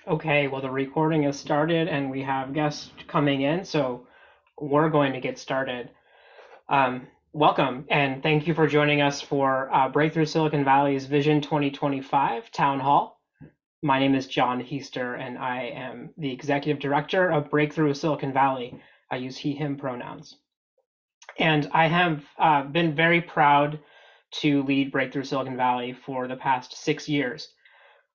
Okay, well, the recording has started and we have guests coming in, so we're going to get started. Welcome and thank you for joining us for Breakthrough Silicon Valley's Vision 2025 Town Hall. My name is John Heister and I am the Executive Director of Breakthrough Silicon Valley. I use he, him pronouns. And I have been very proud to lead Breakthrough Silicon Valley for the past 6 years,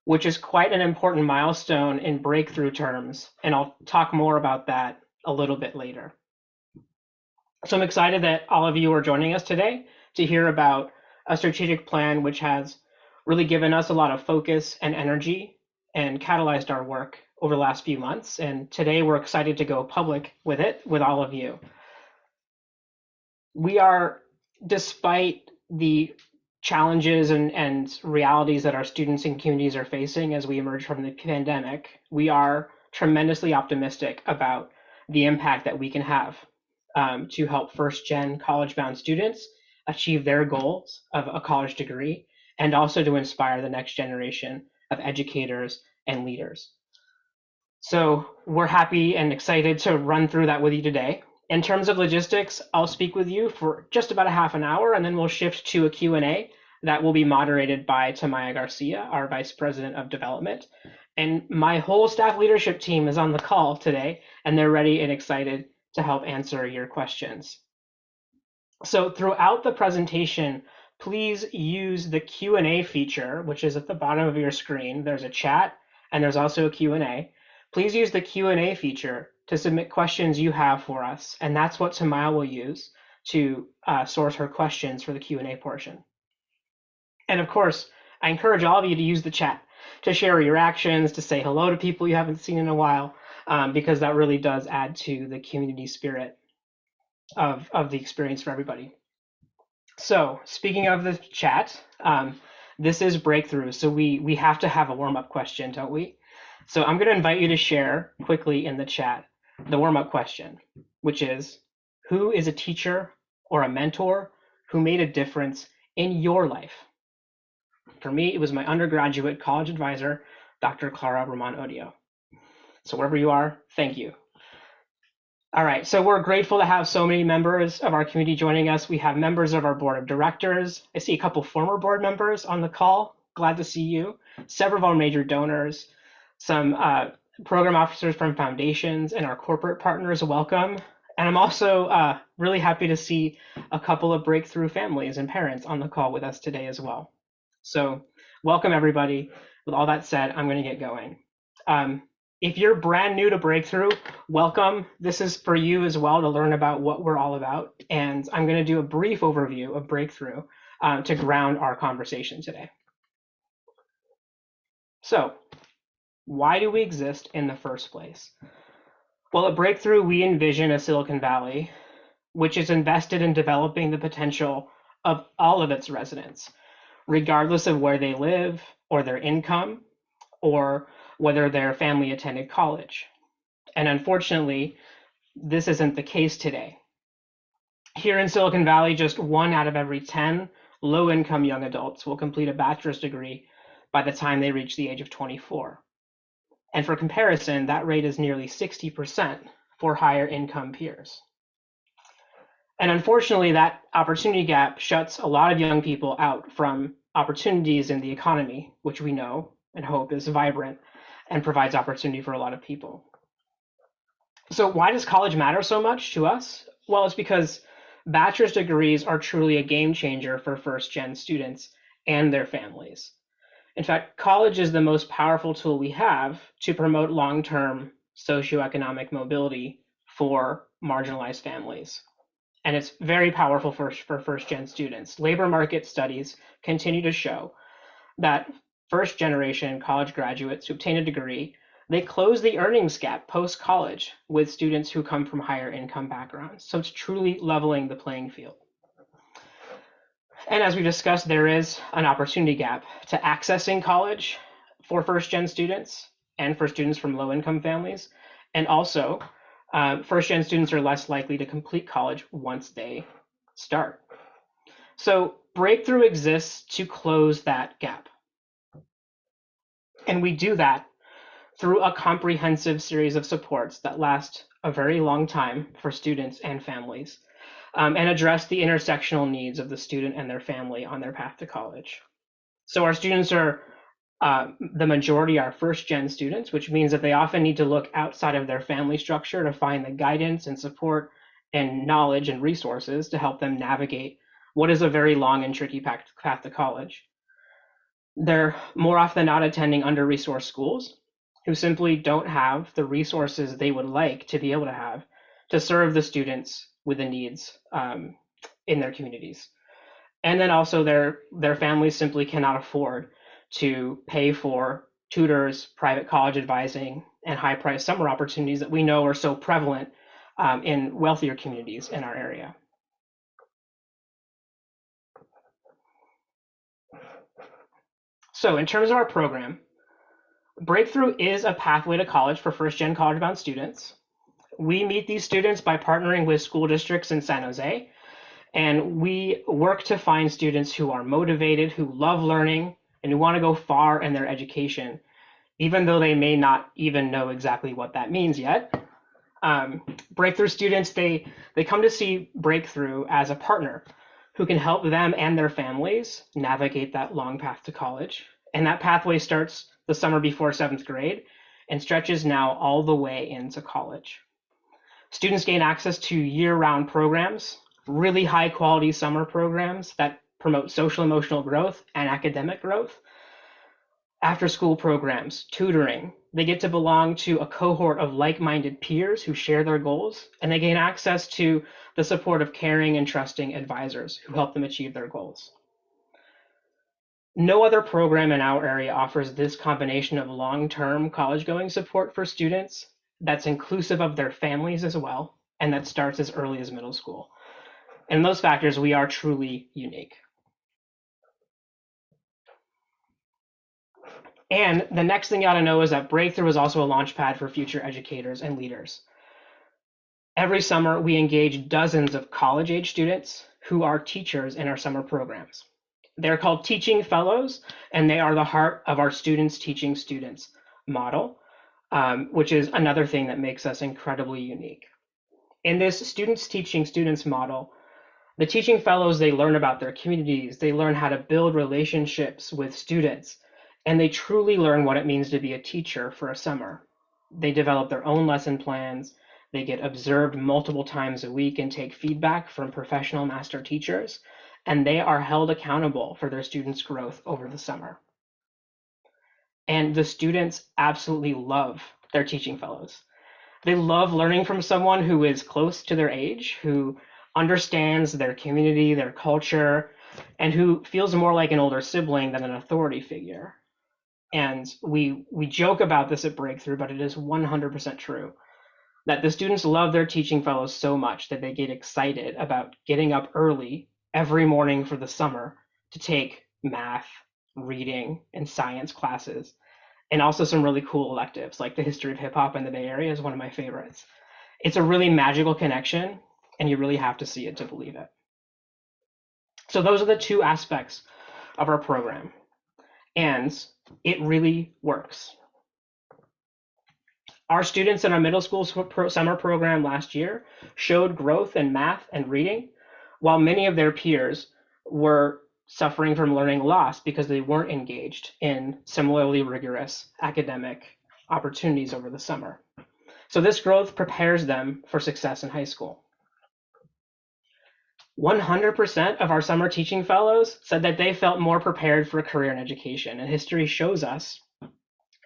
which is quite an important milestone in breakthrough terms, and I'll talk more about that a little bit later. So I'm excited that all of you are joining us today to hear about a strategic plan which has really given us a lot of focus and energy and catalyzed our work over the last few months. And today we're excited to go public with it with all of you. We are, despite the challenges and realities that our students and communities are facing as we emerge from the pandemic, we are tremendously optimistic about the impact that we can have to help first-gen college-bound students achieve their goals of a college degree, and also to inspire the next generation of educators and leaders. So we're happy and excited to run through that with you today. In terms of logistics, I'll speak with you for just about a half an hour, and then we'll shift to a Q&A that will be moderated by Tamaya Garcia, our Vice President of Development. And my whole staff leadership team is on the call today, and they're ready and excited to help answer your questions. So throughout the presentation, please use the Q&A feature, which is at the bottom of your screen. There's a chat, and there's also a Q&A. Please use the Q&A feature to submit questions you have for us, and that's what Tamaya will use to source her questions for the Q&A portion. And of course, I encourage all of you to use the chat to share your reactions, to say hello to people you haven't seen in a while, because that really does add to the community spirit of the experience for everybody. So speaking of the chat, this is Breakthrough, so we have to have a warm-up question, don't we? So I'm going to invite you to share quickly in the chat the warm-up question, which is, who is a teacher or a mentor who made a difference in your life? For me, it was my undergraduate college advisor, Dr. Clara Roman Odio. So wherever you are, thank you. All right, so we're grateful to have so many members of our community joining us. We have members of our board of directors. I see a couple former board members on the call. Glad to see you. Several of our major donors, some program officers from foundations, and our corporate partners, welcome. And I'm also really happy to see a couple of breakthrough families and parents on the call with us today as well. So welcome, everybody. With all that said, I'm going to get going. If you're brand new to Breakthrough, welcome. This is for you as well to learn about what we're all about. And I'm going to do a brief overview of Breakthrough to ground our conversation today. So, why do we exist in the first place? Well, at Breakthrough, we envision a Silicon Valley which is invested in developing the potential of all of its residents, regardless of where they live or their income or whether their family attended college. And unfortunately, this isn't the case today. Here in Silicon Valley, just 1 out of every 10 low-income young adults will complete a bachelor's degree by the time they reach the age of 24. And for comparison, that rate is nearly 60% for higher income peers. And unfortunately, that opportunity gap shuts a lot of young people out from opportunities in the economy, which we know and hope is vibrant and provides opportunity for a lot of people. So why does college matter so much to us? Well, it's because bachelor's degrees are truly a game changer for first-gen students and their families. In fact, college is the most powerful tool we have to promote long-term socioeconomic mobility for marginalized families. And it's very powerful for first-gen students. Labor market studies continue to show that first-generation college graduates who obtain a degree, they close the earnings gap post-college with students who come from higher income backgrounds. So it's truly leveling the playing field. And as we discussed, there is an opportunity gap to accessing college for first-gen students and for students from low-income families. And also, first-gen students are less likely to complete college once they start. So Breakthrough exists to close that gap. And we do that through a comprehensive series of supports that last a very long time for students and families, and address the intersectional needs of the student and their family on their path to college. So our students are, the majority are first-gen students, which means that they often need to look outside of their family structure to find the guidance and support and knowledge and resources to help them navigate what is a very long and tricky path to college. They're more often than not attending under-resourced schools who simply don't have the resources they would like to be able to have to serve the students with the needs in their communities. And then also their families simply cannot afford to pay for tutors, private college advising, and high-priced summer opportunities that we know are so prevalent in wealthier communities in our area. So in terms of our program, Breakthrough is a pathway to college for first-gen college-bound students. We meet these students by partnering with school districts in San Jose, and we work to find students who are motivated, who love learning, and who want to go far in their education, even though they may not even know exactly what that means yet. Breakthrough students, they come to see Breakthrough as a partner who can help them and their families navigate that long path to college. And that pathway starts the summer before 7th grade and stretches now all the way into college. Students gain access to year-round programs, really high-quality summer programs that promote social emotional growth and academic growth, after-school programs, tutoring. They get to belong to a cohort of like-minded peers who share their goals, and they gain access to the support of caring and trusting advisors who help them achieve their goals. No other program in our area offers this combination of long-term college-going support for students that's inclusive of their families as well, and that starts as early as middle school. And those factors, we are truly unique. And the next thing you ought to know is that Breakthrough is also a launch pad for future educators and leaders. Every summer, we engage dozens of college-age students who are teachers in our summer programs. They're called Teaching Fellows, and they are the heart of our Students Teaching Students model, which is another thing that makes us incredibly unique. In this Students Teaching Students model, the Teaching Fellows, they learn about their communities, they learn how to build relationships with students, and they truly learn what it means to be a teacher for a summer. They develop their own lesson plans, they get observed multiple times a week and take feedback from professional master teachers, and they are held accountable for their students' growth over the summer. And the students absolutely love their Teaching Fellows. They love learning from someone who is close to their age, who understands their community, their culture, and who feels more like an older sibling than an authority figure. And we joke about this at Breakthrough, but it is 100% true that the students love their Teaching Fellows so much that they get excited about getting up early every morning for the summer to take math, reading, and science classes, and also some really cool electives like the history of hip hop in the Bay Area is one of my favorites. It's a really magical connection, and you really have to see it to believe it. So those are the two aspects of our program, and it really works. Our students in our middle school summer program last year showed growth in math and reading, while many of their peers were suffering from learning loss because they weren't engaged in similarly rigorous academic opportunities over the summer. So this growth prepares them for success in high school. 100% of our summer teaching fellows said that they felt more prepared for a career in education, and history shows us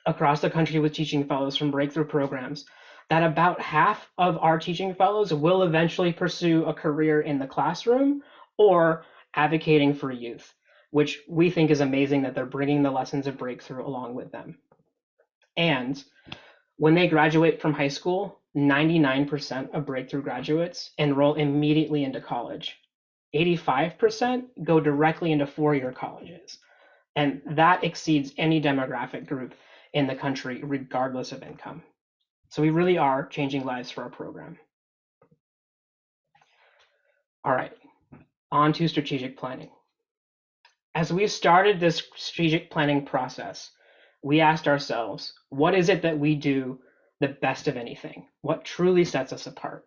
across the country with teaching fellows from Breakthrough programs that about half of our teaching fellows will eventually pursue a career in the classroom or advocating for youth, which we think is amazing that they're bringing the lessons of Breakthrough along with them. And when they graduate from high school, 99% of Breakthrough graduates enroll immediately into college. 85% go directly into four-year colleges. And that exceeds any demographic group in the country, regardless of income. So we really are changing lives for our program. All right, on to strategic planning. As we started this strategic planning process, we asked ourselves, what is it that we do the best of anything? What truly sets us apart?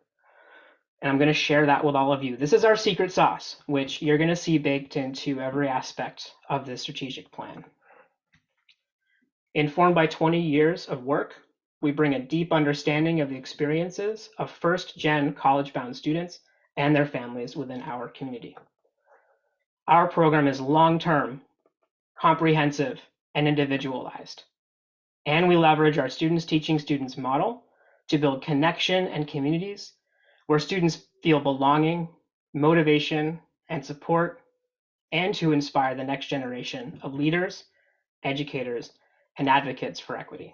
And I'm going to share that with all of you. This is our secret sauce, which you're going to see baked into every aspect of this strategic plan. Informed by 20 years of work, we bring a deep understanding of the experiences of first-gen college-bound students and their families within our community. Our program is long-term, comprehensive, and individualized. And we leverage our Students Teaching Students model to build connection and communities where students feel belonging, motivation, and support, and to inspire the next generation of leaders, educators, and advocates for equity.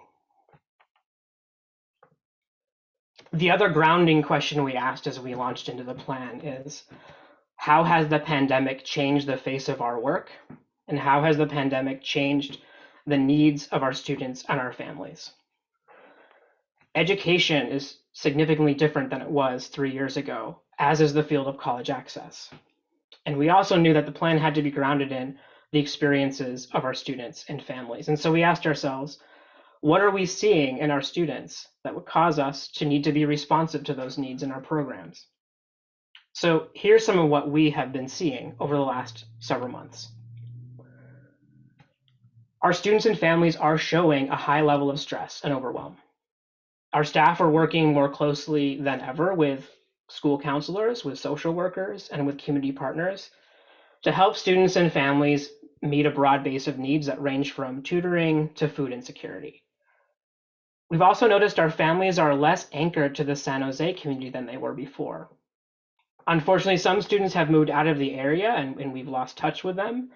The other grounding question we asked as we launched into the plan is, how has the pandemic changed the face of our work? And how has the pandemic changed the needs of our students and our families? Education is significantly different than it was 3 years ago, as is the field of college access. And we also knew that the plan had to be grounded in the experiences of our students and families. And so we asked ourselves, what are we seeing in our students that would cause us to need to be responsive to those needs in our programs? So here's some of what we have been seeing over the last several months. Our students and families are showing a high level of stress and overwhelm. Our staff are working more closely than ever with school counselors, with social workers, and with community partners to help students and families meet a broad base of needs that range from tutoring to food insecurity. We've also noticed our families are less anchored to the San Jose community than they were before. Unfortunately, some students have moved out of the area and we've lost touch with them.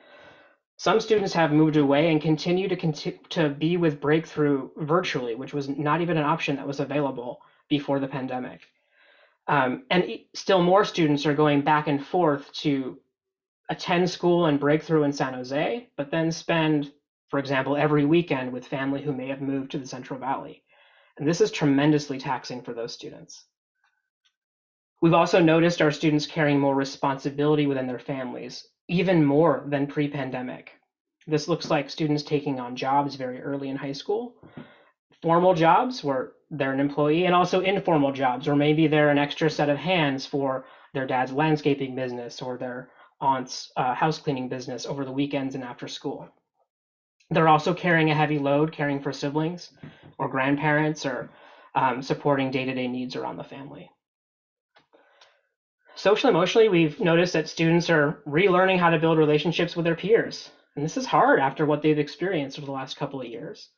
Some students have moved away and continue to be with Breakthrough virtually, which was not even an option that was available before the pandemic. And still more students are going back and forth to attend school and Breakthrough in San Jose, but then spend, for example, every weekend with family who may have moved to the Central Valley. And this is tremendously taxing for those students. We've also noticed our students carrying more responsibility within their families, even more than pre-pandemic. This looks like students taking on jobs very early in high school, formal jobs where they're an employee, and also informal jobs, or maybe they're an extra set of hands for their dad's landscaping business or their aunt's house cleaning business over the weekends and after school. They're also carrying a heavy load, caring for siblings or grandparents, or supporting day-to-day needs around the family. Social emotionally, we've noticed that students are relearning how to build relationships with their peers. And this is hard after what they've experienced over the last couple of years.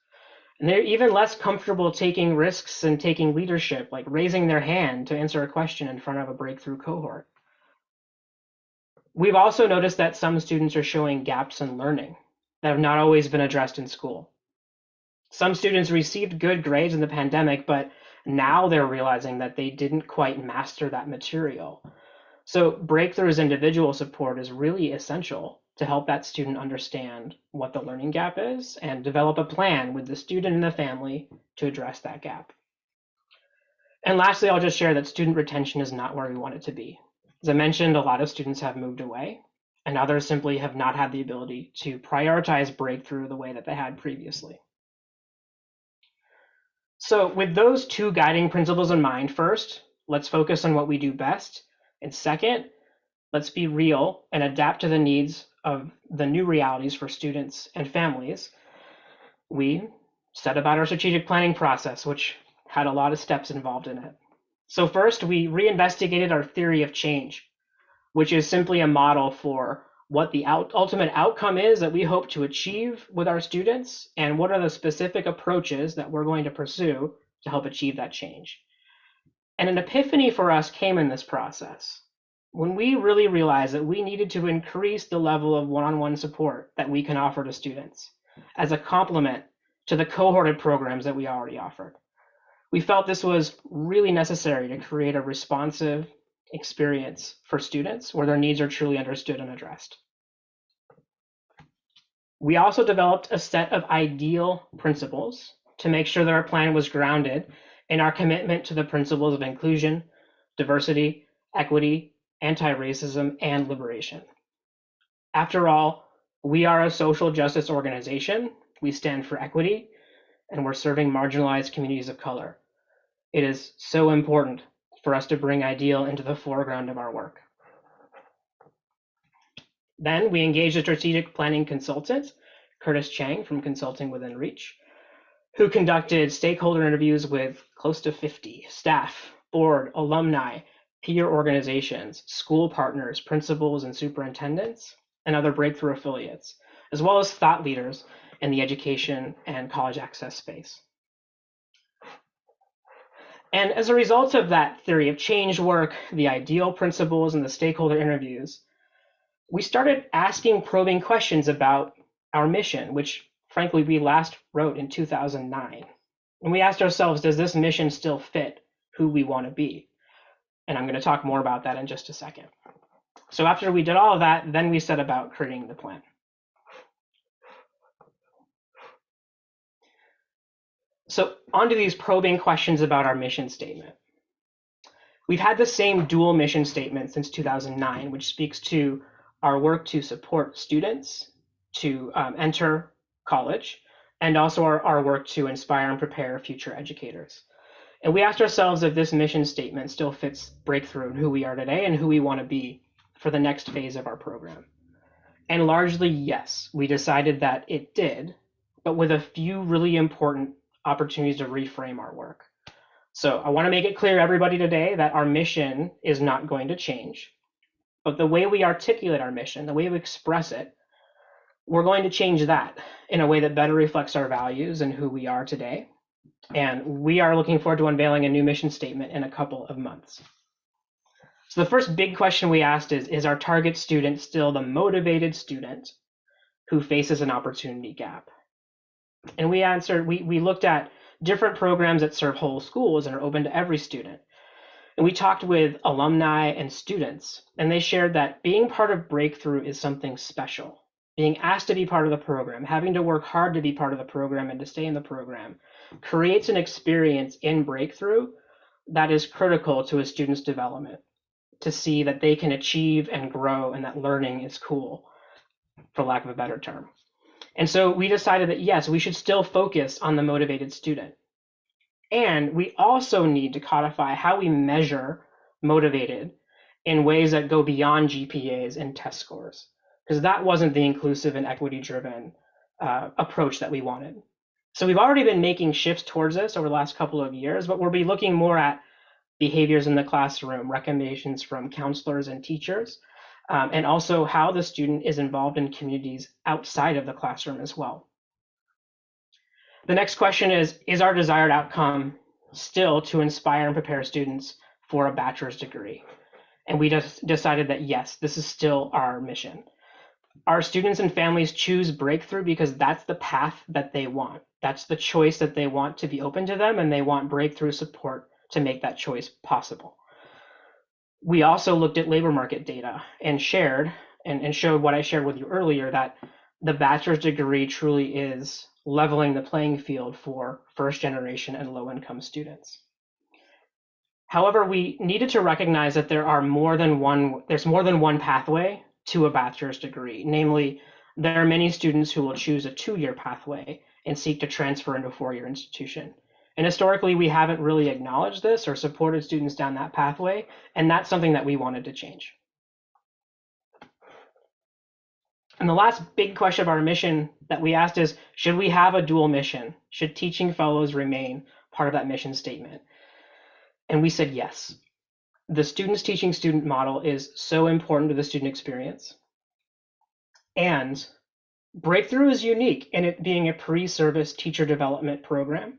And they're even less comfortable taking risks and taking leadership, like raising their hand to answer a question in front of a Breakthrough cohort. We've also noticed that some students are showing gaps in learning that have not always been addressed in school. Some students received good grades in the pandemic, but now they're realizing that they didn't quite master that material. So Breakthrough's individual support is really essential to help that student understand what the learning gap is and develop a plan with the student and the family to address that gap. And lastly, I'll just share that student retention is not where we want it to be. As I mentioned, a lot of students have moved away, and others simply have not had the ability to prioritize Breakthrough the way that they had previously. So with those two guiding principles in mind, first, let's focus on what we do best. And second, let's be real and adapt to the needs of the new realities for students and families. We set about our strategic planning process, which had a lot of steps involved in it. So first, we reinvestigated our theory of change, which is simply a model for what the ultimate outcome is that we hope to achieve with our students, and what are the specific approaches that we're going to pursue to help achieve that change. And an epiphany for us came in this process when we really realized that we needed to increase the level of one-on-one support that we can offer to students as a complement to the cohorted programs that we already offered. We felt this was really necessary to create a responsive experience for students where their needs are truly understood and addressed. We also developed a set of ideal principles to make sure that our plan was grounded in our commitment to the principles of inclusion, diversity, equity, anti-racism, and liberation. After all, we are a social justice organization, We stand for equity, and we're serving marginalized communities of color. It is so important for us to bring IDEAL into the foreground of our work. Then we engaged a strategic planning consultant, Curtis Chang from Consulting Within Reach, who conducted stakeholder interviews with close to 50 staff, board, alumni, peer organizations, school partners, principals and superintendents, and other breakthrough affiliates, as well as thought leaders in the education and college access space. And as a result of that theory of change work, the IDEAL principles, and the stakeholder interviews, we started asking probing questions about our mission, which frankly we last wrote in 2009. And we asked ourselves, does this mission still fit who we want to be? And I'm going to talk more about that in just a second. So after we did all of that, then we set about creating the plan. So onto these probing questions about our mission statement. We've had the same dual mission statement since 2009, which speaks to our work to support students to enter college, and also our work to inspire and prepare future educators. And we asked ourselves if this mission statement still fits Breakthrough and who we are today and who we want to be for the next phase of our program. And largely, yes, we decided that it did, but with a few really important opportunities to reframe our work. So I want to make it clear to everybody today that our mission is not going to change, but the way we articulate our mission, the way we express it, we're going to change that in a way that better reflects our values and who we are today. And we are looking forward to unveiling a new mission statement in a couple of months. So the first big question we asked is our target student still the motivated student who faces an opportunity gap? And we answered, we looked at different programs that serve whole schools and are open to every student. And we talked with alumni and students, and they shared that being part of Breakthrough is something special. Being asked to be part of the program, having to work hard to be part of the program and to stay in the program, creates an experience in Breakthrough that is critical to a student's development, to see that they can achieve and grow and that learning is cool, for lack of a better term. And so we decided that, yes, we should still focus on the motivated student. And we also need to codify how we measure motivated in ways that go beyond GPAs and test scores, because that wasn't the inclusive and equity-driven approach that we wanted. So we've already been making shifts towards this over the last couple of years, but we'll be looking more at behaviors in the classroom, recommendations from counselors and teachers, and also how the student is involved in communities outside of the classroom as well. The next question is our desired outcome still to inspire and prepare students for a bachelor's degree? And we just decided that yes, this is still our mission. Our students and families choose Breakthrough because that's the path that they want. That's the choice that they want to be open to them, and they want Breakthrough support to make that choice possible. We also looked at labor market data and shared and showed what I shared with you earlier, that the bachelor's degree truly is leveling the playing field for first generation and low income students. However, we needed to recognize that there's more than one pathway to a bachelor's degree. Namely, there are many students who will choose a 2-year pathway and seek to transfer into a 4-year institution. And historically, we haven't really acknowledged this or supported students down that pathway, and that's something that we wanted to change. And the last big question of our mission that we asked is, should we have a dual mission? Should teaching fellows remain part of that mission statement? And we said yes. The students teaching student model is so important to the student experience. And Breakthrough is unique in it being a pre-service teacher development program.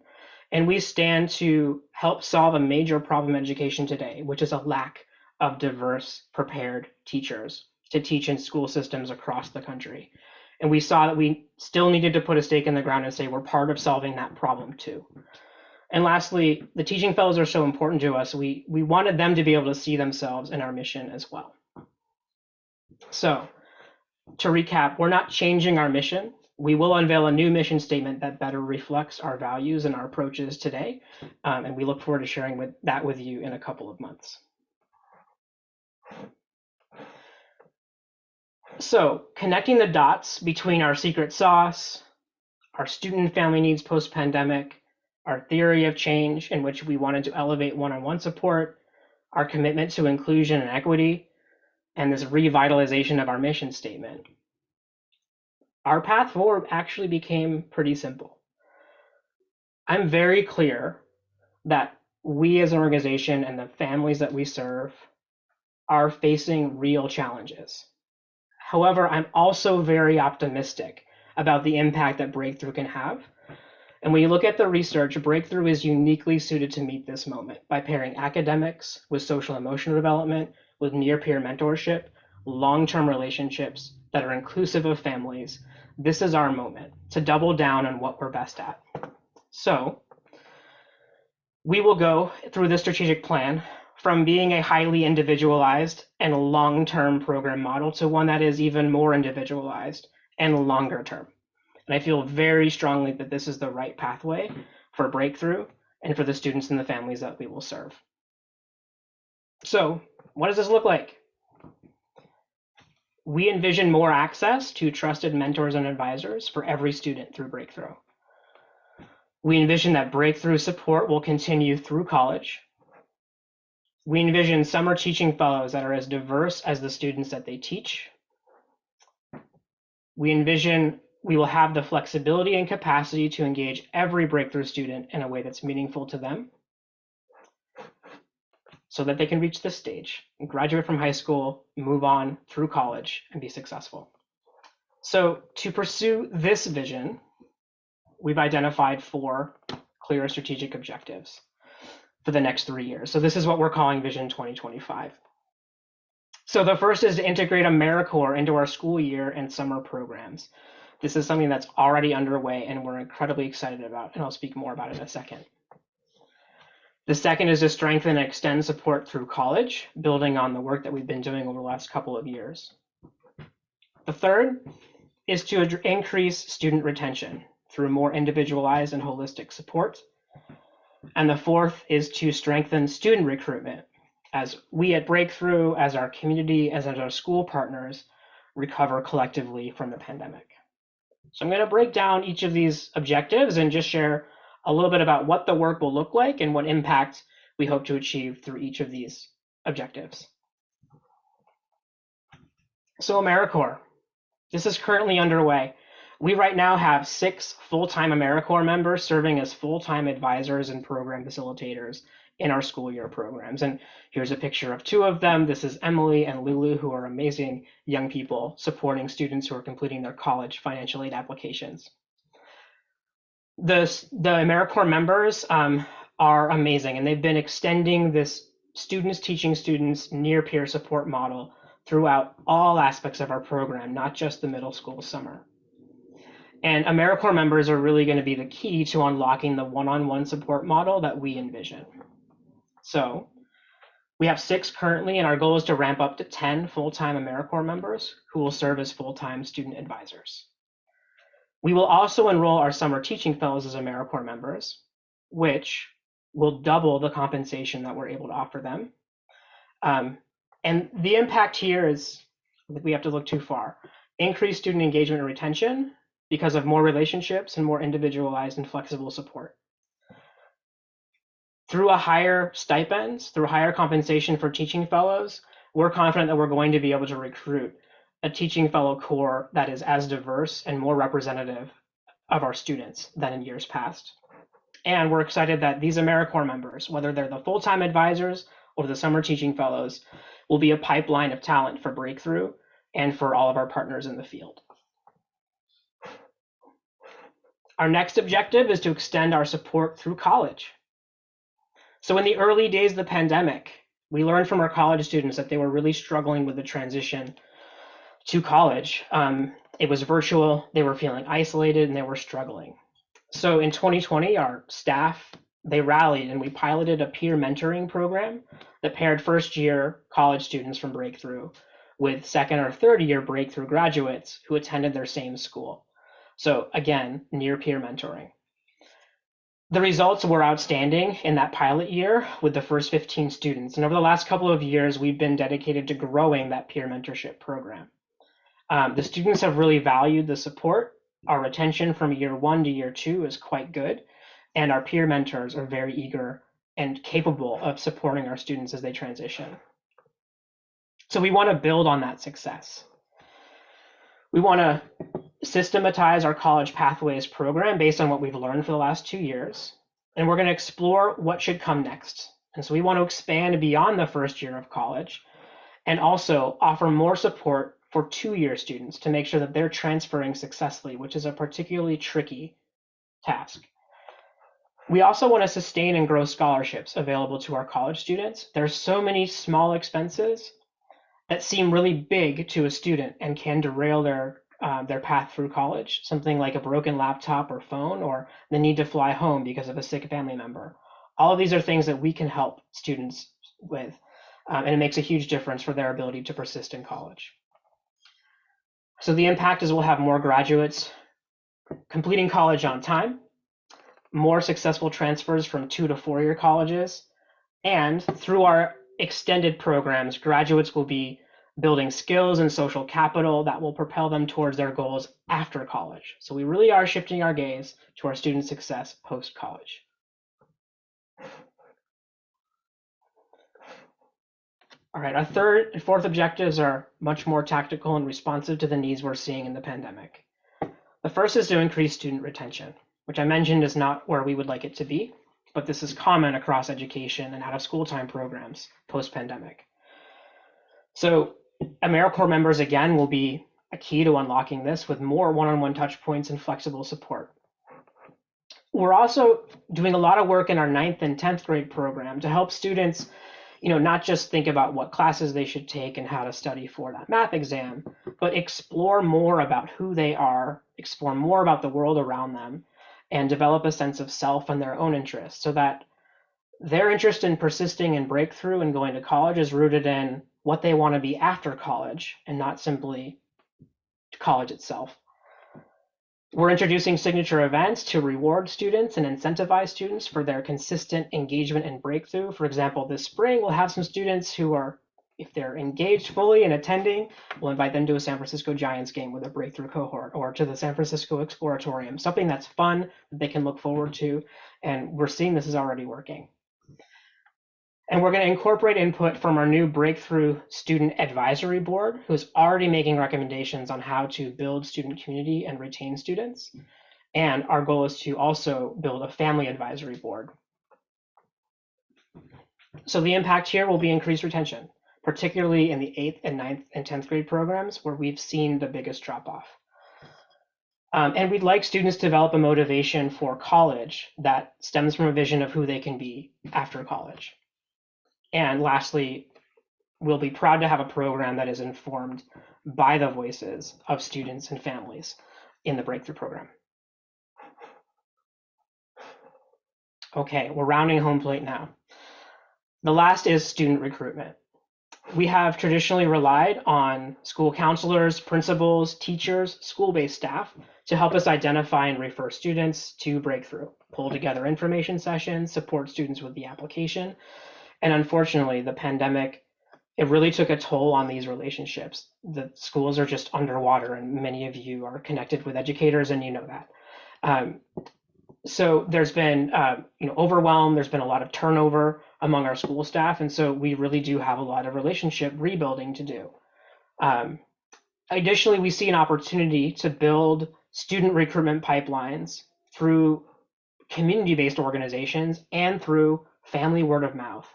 And we stand to help solve a major problem in education today, which is a lack of diverse, prepared teachers to teach in school systems across the country. And we saw that we still needed to put a stake in the ground and say we're part of solving that problem too. And lastly, the teaching fellows are so important to us. We wanted them to be able to see themselves in our mission as well. So to recap, we're not changing our mission. We will unveil a new mission statement that better reflects our values and our approaches today. And we look forward to sharing that with you in a couple of months. So connecting the dots between our secret sauce, our student and family needs post-pandemic, our theory of change in which we wanted to elevate one-on-one support, our commitment to inclusion and equity, and this revitalization of our mission statement. Our path forward actually became pretty simple. I'm very clear that we as an organization and the families that we serve are facing real challenges. However, I'm also very optimistic about the impact that Breakthrough can have. And when you look at the research, Breakthrough is uniquely suited to meet this moment by pairing academics with social emotional development, with near-peer mentorship, long-term relationships that are inclusive of families. This is our moment to double down on what we're best at. So we will go through the strategic plan from being a highly individualized and long-term program model to one that is even more individualized and longer term. And I feel very strongly that this is the right pathway for Breakthrough and for the students and the families that we will serve. So what does this look like? We envision more access to trusted mentors and advisors for every student through Breakthrough. We envision that Breakthrough support will continue through college. We envision summer teaching fellows that are as diverse as the students that they teach. We envision we will have the flexibility and capacity to engage every Breakthrough student in a way that's meaningful to them so that they can reach this stage and graduate from high school, move on through college, and be successful. So to pursue this vision, we've identified 4 clear strategic objectives for the next 3 years. So this is what we're calling Vision 2025. So the first is to integrate AmeriCorps into our school year and summer programs. This is something that's already underway and we're incredibly excited about, and I'll speak more about it in a second. The second is to strengthen and extend support through college, building on the work that we've been doing over the last couple of years. The third is to increase student retention through more individualized and holistic support. And the fourth is to strengthen student recruitment as we at Breakthrough, as our community, as our school partners recover collectively from the pandemic. So I'm going to break down each of these objectives and just share a little bit about what the work will look like and what impact we hope to achieve through each of these objectives. So AmeriCorps, this is currently underway. We right now have 6 full-time AmeriCorps members serving as full-time advisors and program facilitators in our school year programs. And here's a picture of 2 of them. This is Emily and Lulu, who are amazing young people supporting students who are completing their college financial aid applications. The AmeriCorps members are amazing, and they've been extending this students teaching students near peer support model throughout all aspects of our program, not just the middle school summer. And AmeriCorps members are really going to be the key to unlocking the one-on-one support model that we envision. So we have 6 currently, and our goal is to ramp up to 10 full-time AmeriCorps members who will serve as full-time student advisors. We will also enroll our summer teaching fellows as AmeriCorps members, which will double the compensation that we're able to offer them. And the impact here is, I think we have to look too far, increased student engagement and retention because of more relationships and more individualized and flexible support. Through a higher stipends, through higher compensation for teaching fellows, we're confident that we're going to be able to recruit a teaching fellow corps that is as diverse and more representative of our students than in years past. And we're excited that these AmeriCorps members, whether they're the full-time advisors or the summer teaching fellows, will be a pipeline of talent for Breakthrough and for all of our partners in the field. Our next objective is to extend our support through college. So in the early days of the pandemic, we learned from our college students that they were really struggling with the transition to college. It was virtual, they were feeling isolated, and they were struggling. So in 2020, our staff, they rallied and we piloted a peer mentoring program that paired first-year college students from Breakthrough with second or third-year Breakthrough graduates who attended their same school. So again, near peer mentoring. The results were outstanding in that pilot year with the first 15 students. And over the last couple of years, we've been dedicated to growing that peer mentorship program. The students have really valued the support Our retention from year 1 to year 2 is quite good, and our peer mentors are very eager and capable of supporting our students as they transition. So we want to build on that success. We want to systematize our college pathways program based on what we've learned for the last 2 years, and we're going to explore what should come next. And so we want to expand beyond the first year of college and also offer more support for 2-year students to make sure that they're transferring successfully, which is a particularly tricky task. We also want to sustain and grow scholarships available to our college students. There's so many small expenses that seem really big to a student and can derail their path through college. Something like a broken laptop or phone, or the need to fly home because of a sick family member. All of these are things that we can help students with, and it makes a huge difference for their ability to persist in college. So the impact is we'll have more graduates completing college on time, more successful transfers from 2 to 4-year colleges, and through our extended programs, graduates will be building skills and social capital that will propel them towards their goals after college. So we really are shifting our gaze to our student success post-college. All right, our third and fourth objectives are much more tactical and responsive to the needs we're seeing in the pandemic. The first is to increase student retention, which I mentioned is not where we would like it to be, but this is common across education and out-of-school time programs post-pandemic. So AmeriCorps members, again, will be a key to unlocking this with more one-on-one touch points and flexible support. We're also doing a lot of work in our 9th and 10th grade program to help students not just think about what classes they should take and how to study for that math exam, but explore more about who they are, explore more about the world around them, and develop a sense of self and their own interests so that their interest in persisting in breakthrough and going to college is rooted in what they want to be after college and not simply college itself. We're introducing signature events to reward students and incentivize students for their consistent engagement and breakthrough. For example, this spring, we'll have some students who are, if they're engaged fully and attending, we'll invite them to a San Francisco Giants game with a breakthrough cohort, or to the San Francisco Exploratorium, something that's fun that they can look forward to. And we're seeing this is already working. And we're going to incorporate input from our new Breakthrough Student Advisory Board, who's already making recommendations on how to build student community and retain students. And our goal is to also build a family advisory board. So the impact here will be increased retention, particularly in the 8th and 9th and 10th grade programs where we've seen the biggest drop off. And we'd like students to develop a motivation for college that stems from a vision of who they can be after college. And lastly, we'll be proud to have a program that is informed by the voices of students and families in the Breakthrough program. Okay, we're rounding home plate now. The last is student recruitment. We have traditionally relied on school counselors, principals, teachers, school-based staff to help us identify and refer students to Breakthrough, pull together information sessions, support students with the application. And unfortunately, the pandemic, it really took a toll on these relationships. The schools are just underwater, and many of you are connected with educators, and you know that. So there's been overwhelm, there's been a lot of turnover among our school staff, and so we really do have a lot of relationship rebuilding to do. Additionally, we see an opportunity to build student recruitment pipelines through community-based organizations and through family word of mouth.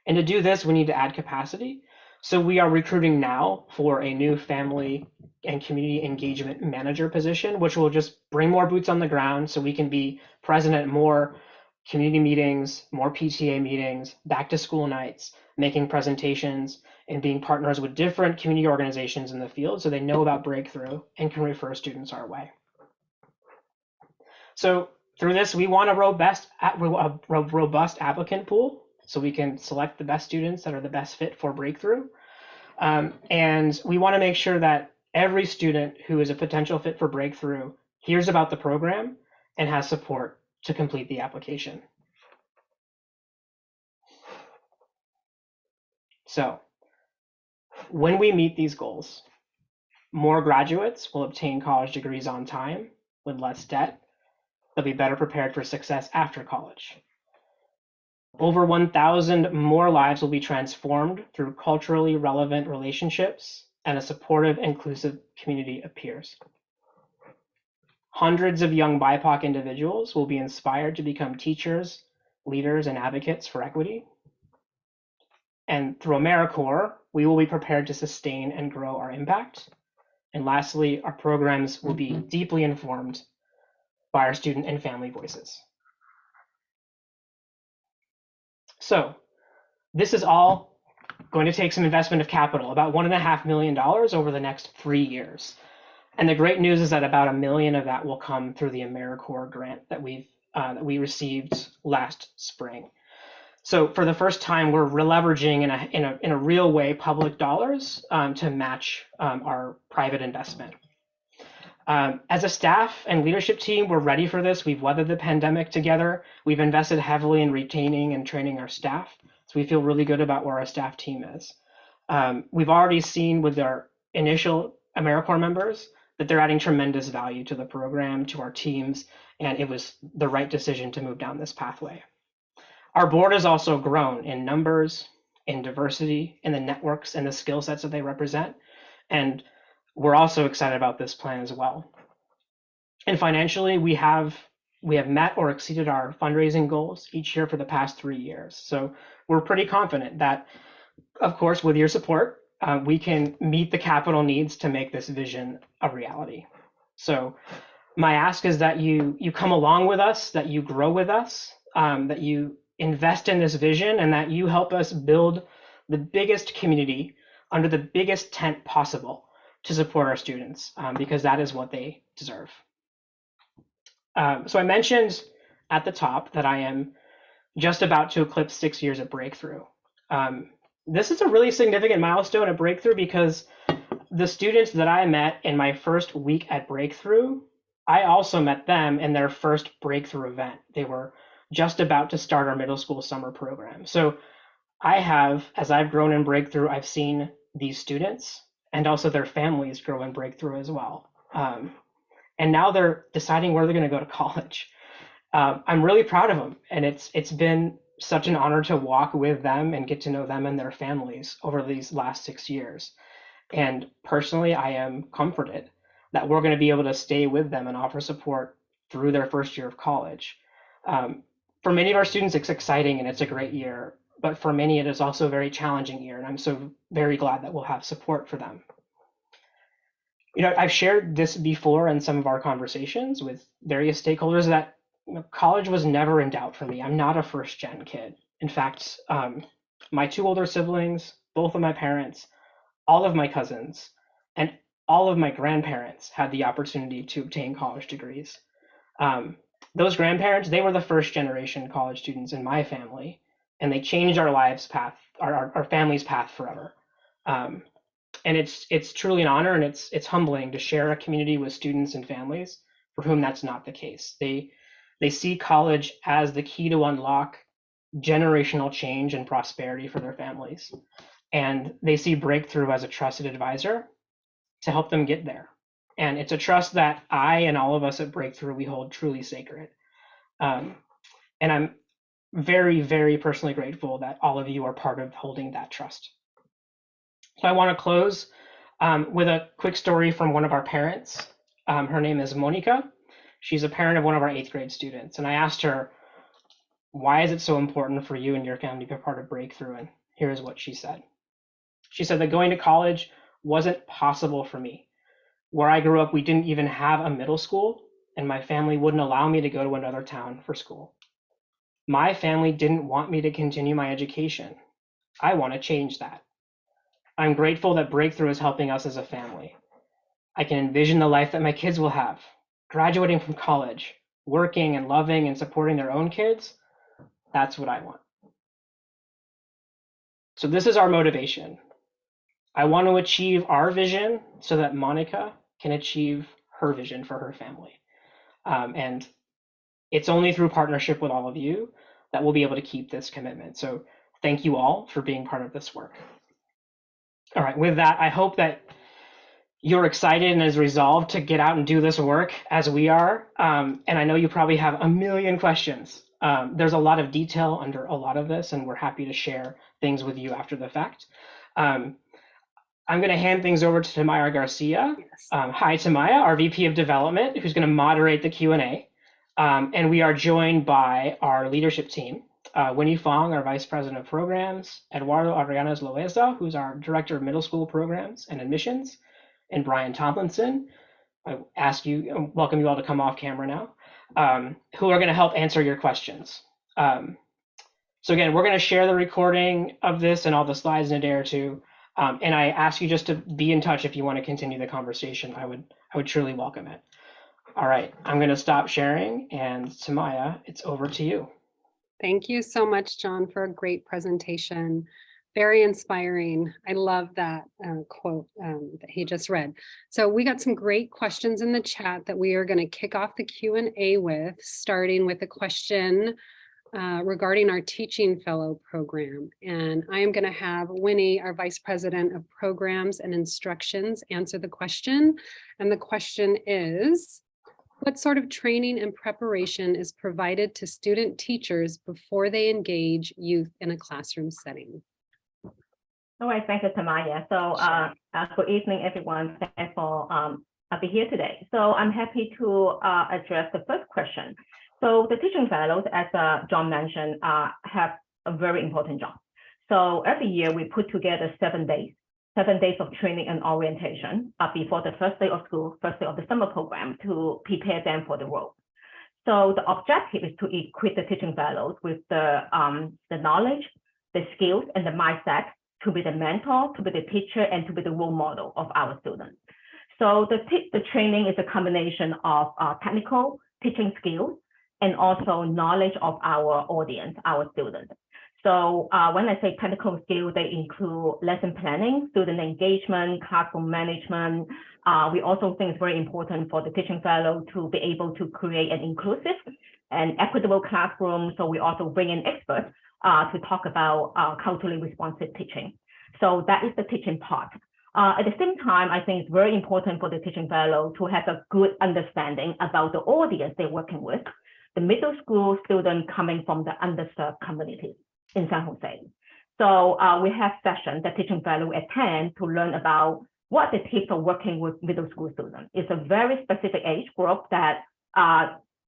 And to do this, we need to add capacity. So we are recruiting now for a new family and community engagement manager position, which will just bring more boots on the ground so we can be present at more community meetings, more PTA meetings, back to school nights, making presentations, and being partners with different community organizations in the field so they know about Breakthrough and can refer students our way. So through this, we want a robust applicant pool so we can select the best students that are the best fit for Breakthrough. And we want to make sure that every student who is a potential fit for Breakthrough hears about the program and has support to complete the application. So when we meet these goals, more graduates will obtain college degrees on time, with less debt. They'll be better prepared for success after college. Over 1,000 more lives will be transformed through culturally relevant relationships and a supportive, inclusive community of peers. Hundreds of young BIPOC individuals will be inspired to become teachers, leaders, and advocates for equity. And through AmeriCorps, we will be prepared to sustain and grow our impact. And lastly, our programs will be deeply informed by our student and family voices. So this is all going to take some investment of capital, about $1.5 million over the next 3 years. And the great news is that about $1 million of that will come through the AmeriCorps grant that we received last spring. So for the first time, we're leveraging in a real way public dollars to match our private investment. As a staff and leadership team, we're ready for this. We've weathered the pandemic together. We've invested heavily in retaining and training our staff. So we feel really good about where our staff team is. We've already seen with our initial AmeriCorps members that they're adding tremendous value to the program, to our teams, and it was the right decision to move down this pathway. Our board has also grown in numbers, in diversity, in the networks and the skill sets that they represent. And we're also excited about this plan as well. And financially, we have met or exceeded our fundraising goals each year for the past 3 years. So we're pretty confident that, of course, with your support, we can meet the capital needs to make this vision a reality. So my ask is that you come along with us, that you grow with us, that you invest in this vision, and that you help us build the biggest community under the biggest tent possible to support our students, because that is what they deserve. So I mentioned at the top that I am just about to eclipse 6 years at Breakthrough. This is a really significant milestone at Breakthrough because the students that I met in my first week at Breakthrough, I also met them in their first Breakthrough event. They were just about to start our middle school summer program. So I have, as I've grown in Breakthrough, I've seen these students and also their families grow in Breakthrough as well. And now they're deciding where they're going to go to college. I'm really proud of them, and it's been such an honor to walk with them and get to know them and their families over these last 6 years. And personally, I am comforted that we're going to be able to stay with them and offer support through their first year of college. For many of our students, it's exciting and it's a great year, but for many, it is also a very challenging year, and I'm so very glad that we'll have support for them. You know, I've shared this before in some of our conversations with various stakeholders that college was never in doubt for me. I'm not a first-gen kid. In fact, my 2 older siblings, both of my parents, all of my cousins, and all of my grandparents had the opportunity to obtain college degrees. Those grandparents, they were the first-generation college students in my family, and they changed our lives' path, our family's path forever. And it's truly an honor, and it's humbling to share a community with students and families for whom that's not the case. They see college as the key to unlock generational change and prosperity for their families. And they see Breakthrough as a trusted advisor to help them get there. And it's a trust that I and all of us at Breakthrough, we hold truly sacred. And I'm very, very personally grateful that all of you are part of holding that trust. So I want to close with a quick story from one of our parents. Her name is Monica. She's a parent of one of our 8th grade students. And I asked her, why is it so important for you and your family to be part of Breakthrough? And here's what she said. She said that going to college wasn't possible for me. Where I grew up, we didn't even have a middle school, and my family wouldn't allow me to go to another town for school. My family didn't want me to continue my education. I want to change that. I'm grateful that Breakthrough is helping us as a family. I can envision the life that my kids will have, graduating from college, working and loving and supporting their own kids. That's what I want. So this is our motivation. I want to achieve our vision so that Monica can achieve her vision for her family. And it's only through partnership with all of you that we'll be able to keep this commitment. So thank you all for being part of this work. All right, with that, I hope that you're excited and as resolved to get out and do this work as we are. And I know you probably have a million questions. There's a lot of detail under a lot of this, and we're happy to share things with you after the fact. Um, I'm going to hand things over to Tamaya Garcia. Yes. Hi, Tamaya, our VP of Development, who's going to moderate the Q&A. And we are joined by our leadership team, Winnie Fong, our Vice President of Programs, Eduardo Arianes Loeza, who's our Director of Middle School Programs and Admissions, and Brian Tomlinson. I welcome you all to come off camera now, who are going to help answer your questions. So again, we're going to share the recording of this and all the slides in a day or two. And I ask you just to be in touch if you want to continue the conversation. I would truly welcome it. All right, I'm going to stop sharing, and Tamaya, it's over to you. Thank you so much, John, for a great presentation. Very inspiring. I love that quote that he just read. So we got some great questions in the chat that we are going to kick off the Q&A with, starting with a question regarding our Teaching Fellow program. And I am going to have Winnie, our Vice President of Programs and Instructions, answer the question. And the question is, what sort of training and preparation is provided to student teachers before they engage youth in a classroom setting? All right, thank you, Tamaya. So good evening, everyone. Thanks for being here today. So I'm happy to address the first question. So the teaching fellows, as John mentioned, have a very important job. So every year we put together 7 days of training and orientation before the first day of school, first day of the summer program, to prepare them for the role. So the objective is to equip the teaching fellows with the knowledge, the skills, and the mindset to be the mentor, to be the teacher, and to be the role model of our students. So the training is a combination of technical teaching skills and also knowledge of our audience, our students. So when I say technical skills, they include lesson planning, student engagement, classroom management. We also think it's very important for the teaching fellow to be able to create an inclusive and equitable classroom. So we also bring in experts to talk about culturally responsive teaching. So that is the teaching part. At the same time, I think it's very important for the teaching fellow to have a good understanding about the audience they're working with, the middle school students coming from the underserved communities in San Jose. So we have sessions that teaching fellow attend to learn about what the tips of working with middle school students. It's a very specific age group that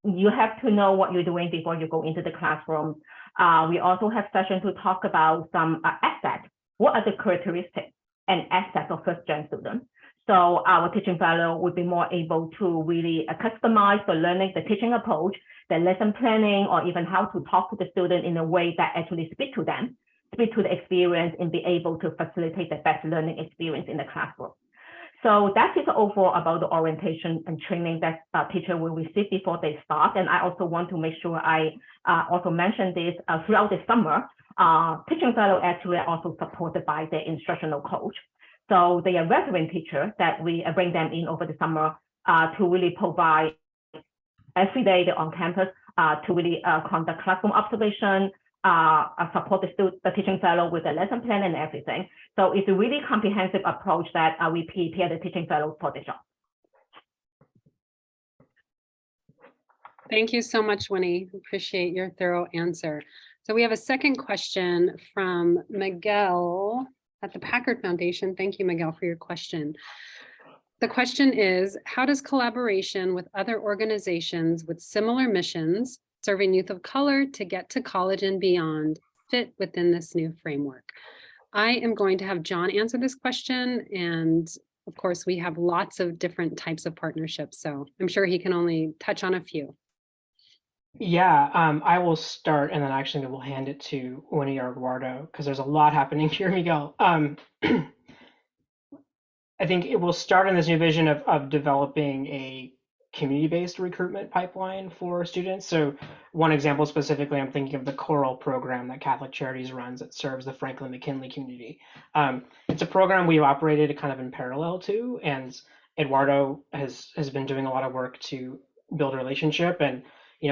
you have to know what you're doing before you go into the classroom. We also have sessions to talk about some assets. What are the characteristics and assets of first-gen students? So our teaching fellow would be more able to really customize the learning, the teaching approach, the lesson planning, or even how to talk to the student in a way that actually speak to them, speak to the experience, and be able to facilitate the best learning experience in the classroom. So that is overall about the orientation and training that teacher will receive before they start. And I also want to make sure I also mention this throughout the summer. Teaching fellow actually are also supported by their instructional coach. So they are veteran teachers that we bring them in over the summer to really provide every day they're on campus to really conduct classroom observation, support the teaching fellow with the lesson plan and everything. So it's a really comprehensive approach that we prepare the teaching fellows for the job. Thank you so much, Winnie. Appreciate your thorough answer. So we have a second question from Miguel at the Packard Foundation. Thank you, Miguel, for your question. The question is, how does collaboration with other organizations with similar missions, serving youth of color to get to college and beyond, fit within this new framework? I am going to have John answer this question. And of course, we have lots of different types of partnerships, so I'm sure he can only touch on a few. Yeah, I will start, and then actually we'll hand it to Winnie or Eduardo, because there's a lot happening here, Miguel. I think it will start in this new vision of developing a community-based recruitment pipeline for students. So one example specifically, I'm thinking of the Choral program that Catholic Charities runs that serves the Franklin McKinley community. It's a program we've operated kind of in parallel to, and Eduardo has been doing a lot of work to build a relationship. And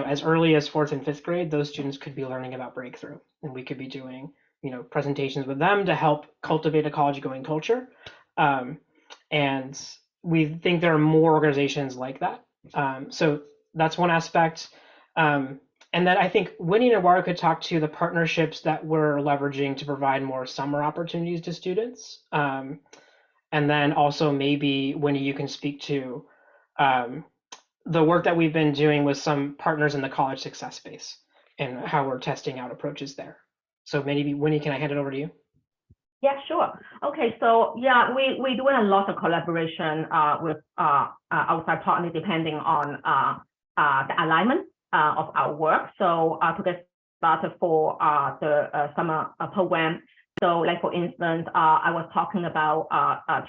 as early as 4th and 5th grade, those students could be learning about Breakthrough, and we could be doing presentations with them to help cultivate a college-going culture. And we think there are more organizations like that. So that's one aspect. And then I think Winnie and Eduardo could talk to the partnerships that we're leveraging to provide more summer opportunities to students. And then also maybe Winnie, you can speak to the work that we've been doing with some partners in the college success space and how we're testing out approaches there. So maybe Winnie, can I hand it over to you? Yeah, sure. Okay, so yeah, we're doing a lot of collaboration with outside partners depending on the alignment of our work. So to get started for the summer program, so like for instance, I was talking about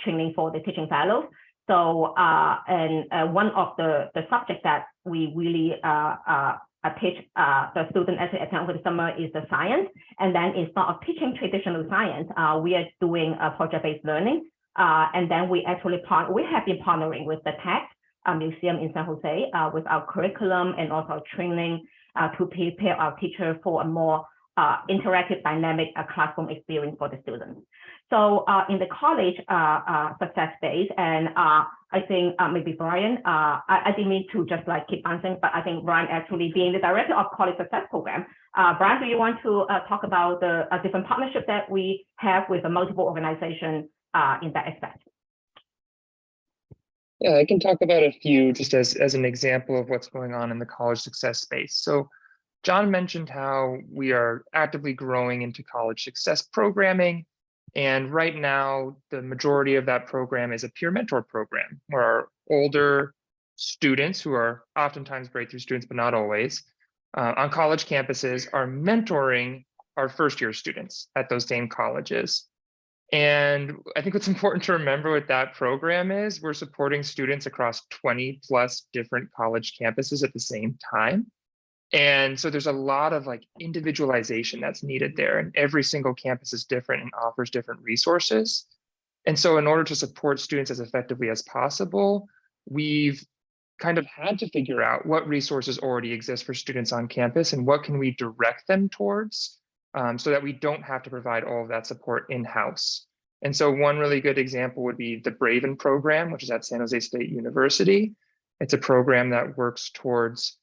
training for the teaching fellows. So and one of the subjects that we really teach the student at the end of the summer is the science. And then instead of teaching traditional science, we are doing a project-based learning. And then we have been partnering with the Tech Museum in San Jose with our curriculum and also training to prepare our teacher for a more interactive, dynamic classroom experience for the students. So in the college success space, and I think maybe Brian, I didn't mean to just like keep answering, but I think Brian actually being the director of college success program. Brian, do you want to talk about the different partnerships that we have with the multiple organizations in that aspect? Yeah, I can talk about a few just as an example of what's going on in the college success space. So John mentioned how we are actively growing into college success programming. And right now, the majority of that program is a peer mentor program, where our older students, who are oftentimes breakthrough students, but not always, on college campuses are mentoring our first-year students at those same colleges. And I think what's important to remember with that program is we're supporting students across 20 plus different college campuses at the same time. And so there's a lot of like individualization that's needed there, and every single campus is different and offers different resources. And so in order to support students as effectively as possible, we've kind of had to figure out what resources already exist for students on campus and what can we direct them towards so that we don't have to provide all of that support in-house. And so one really good example would be the Braven program, which is at San Jose State University. It's a program that works towards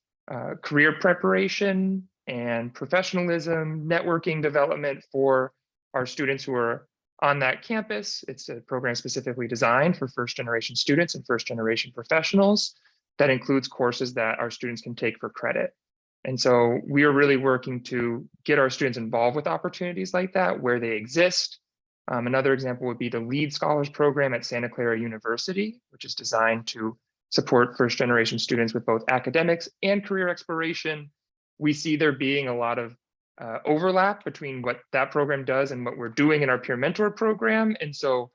career preparation and professionalism, networking development for our students who are on that campus. It's a program specifically designed for first-generation students and first-generation professionals that includes courses that our students can take for credit. And so we are really working to get our students involved with opportunities like that where they exist. Another example would be the Lead Scholars Program at Santa Clara University, which is designed to support first-generation students with both academics and career exploration. We see there being a lot of overlap between what that program does and what we're doing in our peer mentor program. And so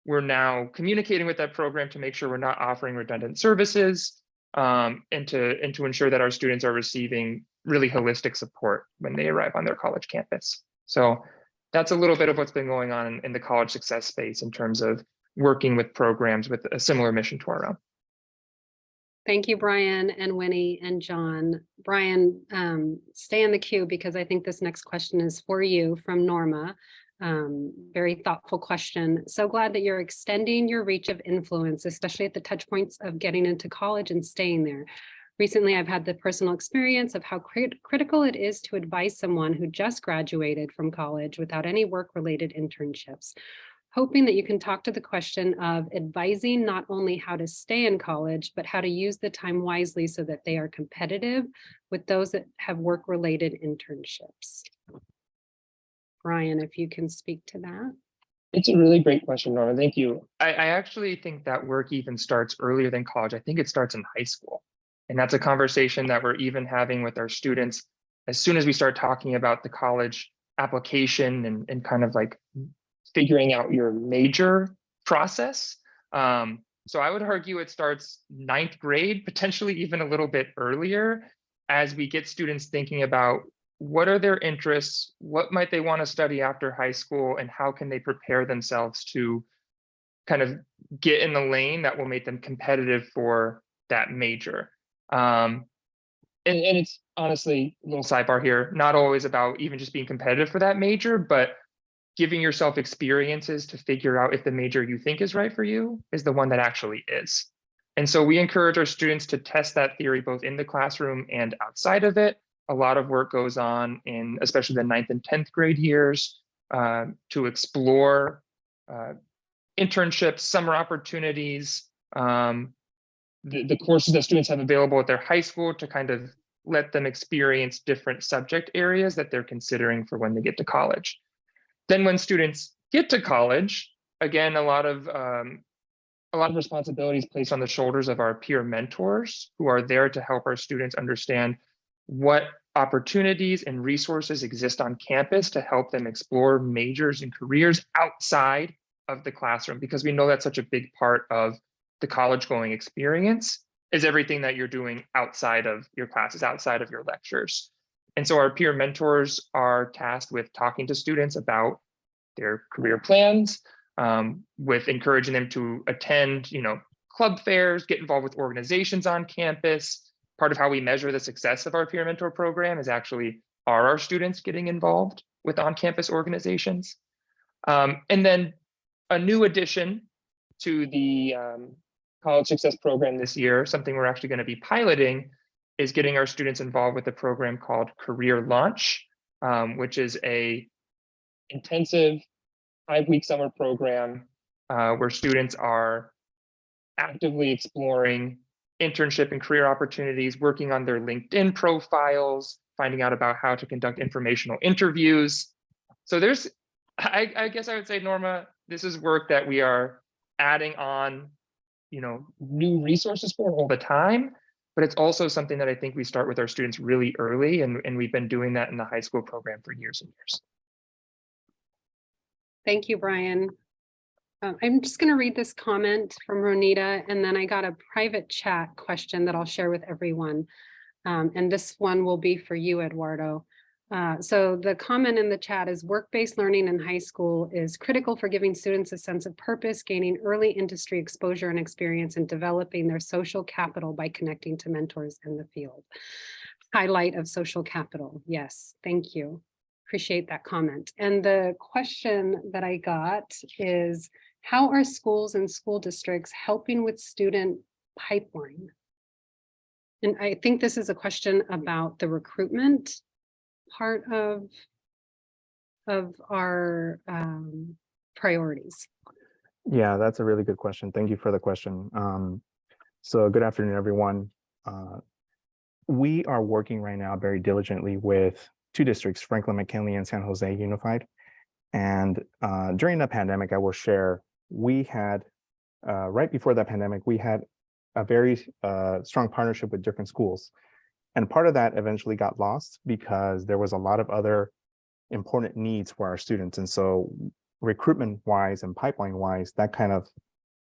we're now communicating with that program to make sure we're not offering redundant services and to ensure that our students are receiving really holistic support when they arrive on their college campus. So that's a little bit of what's been going on in the college success space in terms of working with programs with a similar mission to our own. Thank you, Brian and Winnie and John. Brian, stay in the queue because I think this next question is for you from Norma. Very thoughtful question. So glad that you're extending your reach of influence, especially at the touch points of getting into college and staying there. Recently, I've had the personal experience of how critical it is to advise someone who just graduated from college without any work-related internships. Hoping that you can talk to the question of advising not only how to stay in college, but how to use the time wisely so that they are competitive with those that have work-related internships. Brian, if you can speak to that. It's a really great question, Norma. Thank you. I actually think that work even starts earlier than college. I think it starts in high school. And that's a conversation that we're even having with our students as soon as we start talking about the college application and kind of like figuring out your major process. So I would argue it starts 9th grade, potentially even a little bit earlier, as we get students thinking about what are their interests, what might they want to study after high school, and how can they prepare themselves to kind of get in the lane that will make them competitive for that major. And it's honestly, a little sidebar here, not always about even just being competitive for that major, but giving yourself experiences to figure out if the major you think is right for you is the one that actually is. And so we encourage our students to test that theory both in the classroom and outside of it. A lot of work goes on in especially the 9th and 10th grade years to explore internships, summer opportunities, the courses that students have available at their high school to kind of let them experience different subject areas that they're considering for when they get to college. Then when students get to college, again, a lot of responsibilities placed on the shoulders of our peer mentors who are there to help our students understand what opportunities and resources exist on campus to help them explore majors and careers outside of the classroom, because we know that's such a big part of the college going experience is everything that you're doing outside of your classes, outside of your lectures. And so our peer mentors are tasked with talking to students about their career plans, with encouraging them to attend, club fairs, get involved with organizations on campus. Part of how we measure the success of our peer mentor program is actually, are our students getting involved with on-campus organizations? And then a new addition to the College Success Program this year, something we're actually going to be piloting, is getting our students involved with a program called Career Launch, which is a intensive 5-week summer program where students are actively exploring internship and career opportunities, working on their LinkedIn profiles, finding out about how to conduct informational interviews. So there's, I guess I would say, Norma, this is work that we are adding on, new resources for all the time, but it's also something that I think we start with our students really early, and we've been doing that in the high school program for years and years. Thank you, Brian. I'm just going to read this comment from Ronita, and then I got a private chat question that I'll share with everyone. And this one will be for you, Eduardo. So the comment in the chat is, work-based learning in high school is critical for giving students a sense of purpose, gaining early industry exposure and experience, and developing their social capital by connecting to mentors in the field. Highlight of social capital. Yes, thank you. Appreciate that comment. And the question that I got is, how are schools and school districts helping with student pipeline? And I think this is a question about the recruitment part of our priorities. Yeah, that's a really good question. Thank you for the question. So good afternoon, everyone. We are working right now very diligently with 2 districts, Franklin McKinley and San Jose Unified. And during the pandemic, I will share, we had, right before the pandemic, we had a very strong partnership with different schools. And part of that eventually got lost because there was a lot of other important needs for our students. And so recruitment wise and pipeline wise, that kind of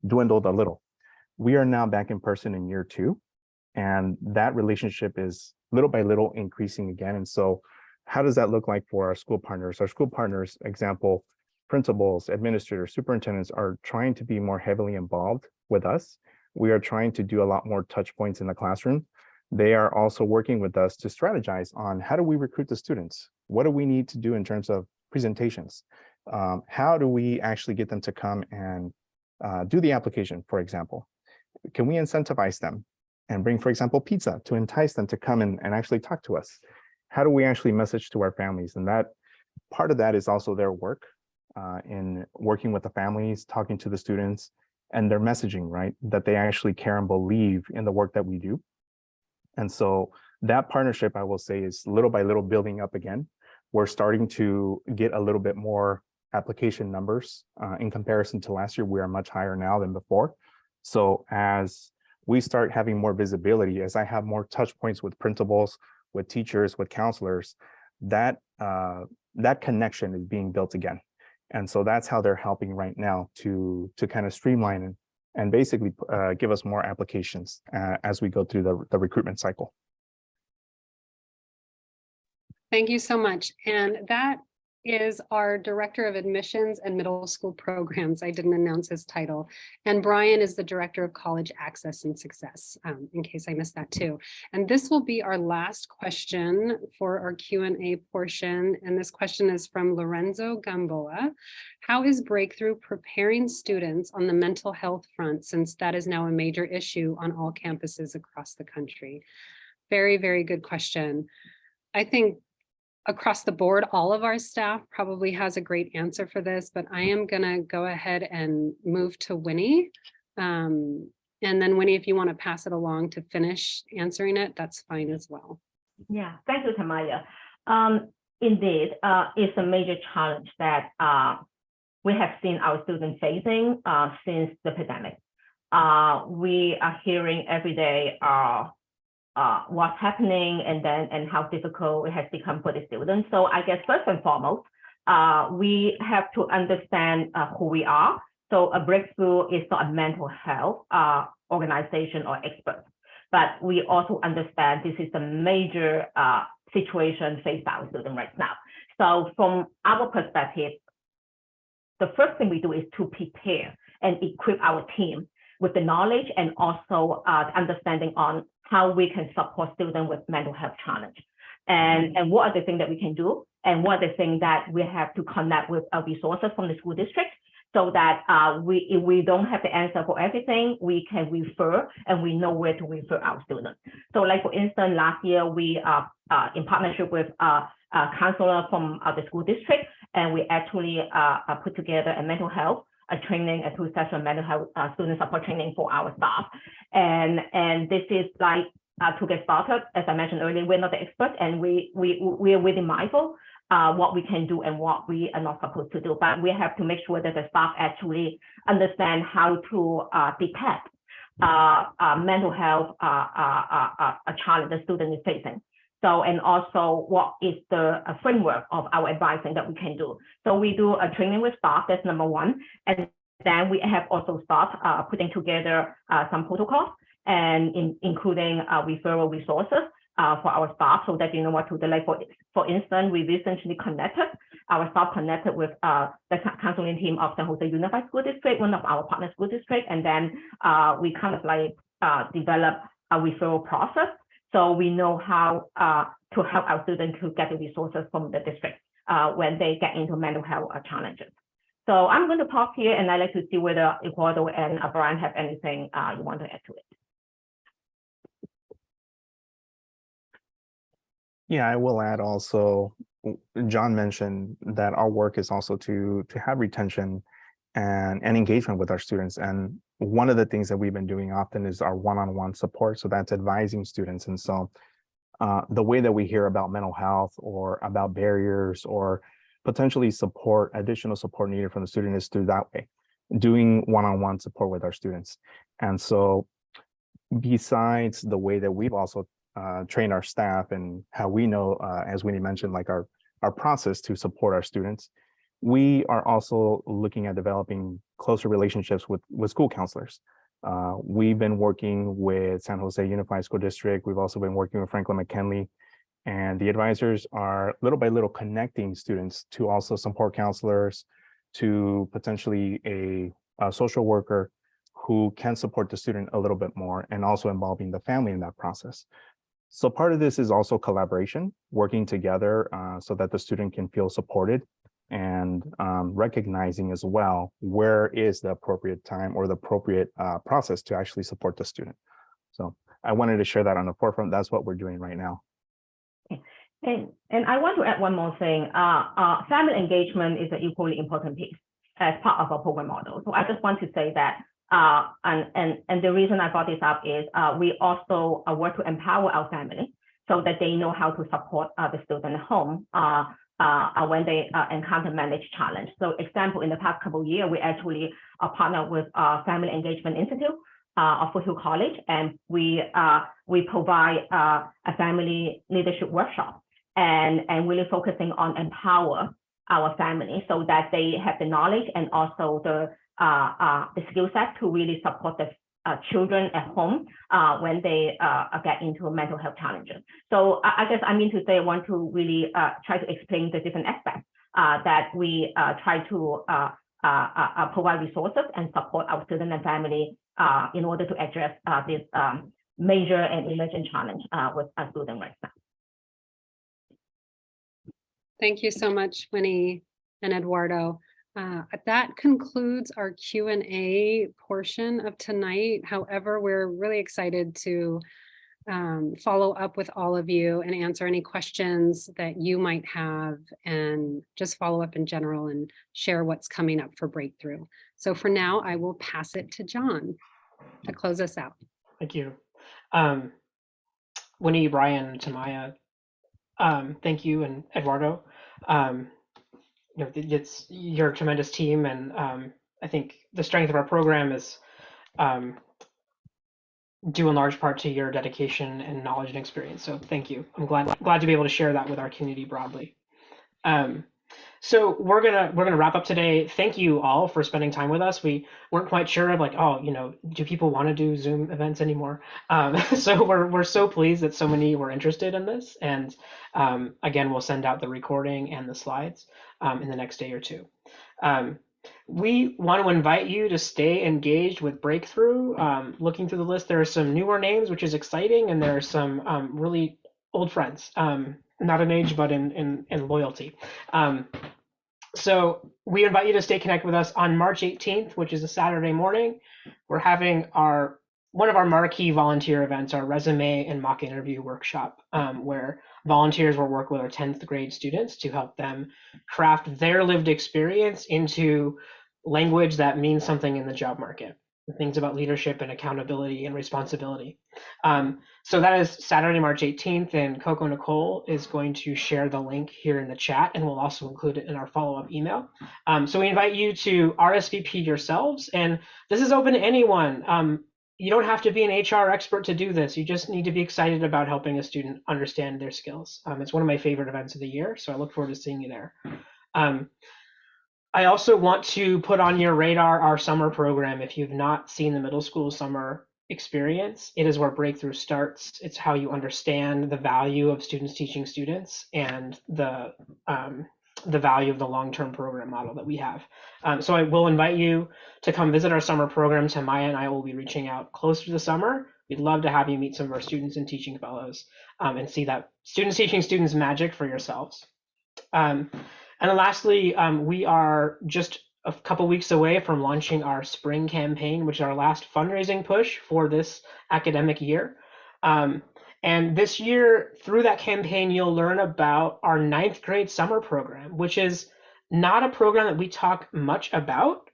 dwindled a little. We are now back in person in year 2, and that relationship is little by little increasing again. And so how does that look like for our school partners? Our school partners, example, principals, administrators, superintendents are trying to be more heavily involved with us. We are trying to do a lot more touch points in the classroom. They are also working with us to strategize on how do we recruit the students? What do we need to do in terms of presentations? How do we actually get them to come and do the application, for example? Can we incentivize them and bring, for example, pizza to entice them to come and actually talk to us? How do we actually message to our families? And that part of that is also their work in working with the families, talking to the students, and their messaging, right? That they actually care and believe in the work that we do. And so that partnership, I will say, is little by little building up again. We're starting to get a little bit more application numbers in comparison to last year. We are much higher now than before. So as we start having more visibility, as I have more touch points with principals, with teachers, with counselors, that connection is being built again. And so that's how they're helping right now to kind of streamline and basically give us more applications as we go through the recruitment cycle. Thank you so much. And that is our Director of Admissions and Middle School Programs. I didn't announce his title. And Brian is the Director of College Access and Success, in case I missed that too. And this will be our last question for our Q&A portion. And this question is from Lorenzo Gamboa. How is Breakthrough preparing students on the mental health front, since that is now a major issue on all campuses across the country? Very, very good question. I think across the board, all of our staff probably has a great answer for this, but I am gonna go ahead and move to Winnie. And then Winnie, if you want to pass it along to finish answering it, that's fine as well. Yeah, thank you, Tamaya. Indeed, it's a major challenge that we have seen our students facing since the pandemic. We are hearing every day what's happening and how difficult it has become for the students. So I guess first and foremost, we have to understand who we are. So a Breakthrough is not a mental health organization or expert, but we also understand this is a major situation faced by our students right now. So from our perspective, the first thing we do is to prepare and equip our team with the knowledge and also the understanding on how we can support students with mental health challenge. And what are the things that we can do? And what are the things that we have to connect with our resources from the school district so that if we don't have the answer for everything, we can refer and we know where to refer our students. So like for instance, last year, we in partnership with a counselor from the school district, and we actually put together a mental health training, a 2-session mental health student support training for our staff. And this is like to get started. As I mentioned earlier, we're not the experts, and we are really mindful what we can do and what we are not supposed to do. But we have to make sure that the staff actually understand how to detect mental health a challenge the student is facing. So, and also what is the framework of our advising that we can do. So we do a training with staff, that's number one. And then we have also staff putting together some protocols and including referral resources for our staff so that they know what to do. Like for instance, we recently connected, our staff connected with the counseling team of San Jose Unified School District, one of our partner school districts, and then we kind of like develop a referral process. So we know how to help our students to get the resources from the district when they get into mental health challenges. So I'm going to pause here, and I'd like to see whether Eduardo and Brian have anything you want to add to it. Yeah, I will add also, John mentioned that our work is also to have retention and engagement with our students. And one of the things that we've been doing often is our one-on-one support. So that's advising students. And so the way that we hear about mental health or about barriers or potentially additional support needed from the student is through that way, doing one-on-one support with our students. And so besides the way that we've also trained our staff and how we know, as Winnie mentioned, like our process to support our students, we are also looking at developing closer relationships with school counselors. We've been working with San Jose Unified School District. We've also been working with Franklin McKinley, and the advisors are little by little connecting students to also support counselors, to potentially a social worker who can support the student a little bit more, and also involving the family in that process. So part of this is also collaboration, working together so that the student can feel supported, and recognizing as well where is the appropriate time or the appropriate process to actually support the student. So I wanted to share that on the forefront. That's what we're doing right now. And I want to add one more thing. Family engagement is an equally important piece as part of our program model. So I just want to say that, and the reason I brought this up is we also work to empower our family so that they know how to support the student at home when they encounter managed challenge. So example, in the past couple of years, we actually partnered with Family Engagement Institute of Foothill College, and we provide a family leadership workshop and really focusing on empower our family so that they have the knowledge and also the skill set to really support the children at home when they get into mental health challenges. So I guess I mean to say I want to really try to explain the different aspects that we try to provide resources and support our students and family in order to address this major and emerging challenge with our students right now. Thank you so much, Winnie and Eduardo. That concludes our Q&A portion of tonight. However, we're really excited to follow up with all of you and answer any questions that you might have, and just follow up in general and share what's coming up for Breakthrough. So for now, I will pass it to John to close us out. Thank you. Winnie, Brian, Tamaya, thank you, and Eduardo. It's you're a tremendous team, and I think the strength of our program is due in large part to your dedication and knowledge and experience. So thank you. I'm glad to be able to share that with our community broadly. So we're gonna wrap up today. Thank you all for spending time with us. We weren't quite sure of like, oh, do people want to do Zoom events anymore? So we're so pleased that so many were interested in this. And again, we'll send out the recording and the slides in the next day or two. We want to invite you to stay engaged with Breakthrough. Looking through the list, there are some newer names, which is exciting, and there are some really old friends, not in age, but in loyalty. So we invite you to stay connected with us on March 18th, which is a Saturday morning. We're having one of our marquee volunteer events, our resume and mock interview workshop, where volunteers will work with our 10th grade students to help them craft their lived experience into language that means something in the job market, things about leadership and accountability and responsibility. So that is Saturday, March 18th, and Coco Nicole is going to share the link here in the chat, and we'll also include it in our follow-up email. So we invite you to RSVP yourselves, and this is open to anyone. You don't have to be an HR expert to do this. You just need to be excited about helping a student understand their skills. It's one of my favorite events of the year, so I look forward to seeing you there. I also want to put on your radar our summer program. If you've not seen the middle school summer experience, it is where Breakthrough starts. It's how you understand the value of students teaching students and the value of the long-term program model that we have. So I will invite you to come visit our summer program. Tamaya and I will be reaching out closer to the summer. We'd love to have you meet some of our students and teaching fellows and see that students teaching students magic for yourselves. And then lastly, we are just a couple weeks away from launching our spring campaign, which is our last fundraising push for this academic year. And this year, through that campaign, you'll learn about our 9th grade summer program, which is not a program that we talk much about.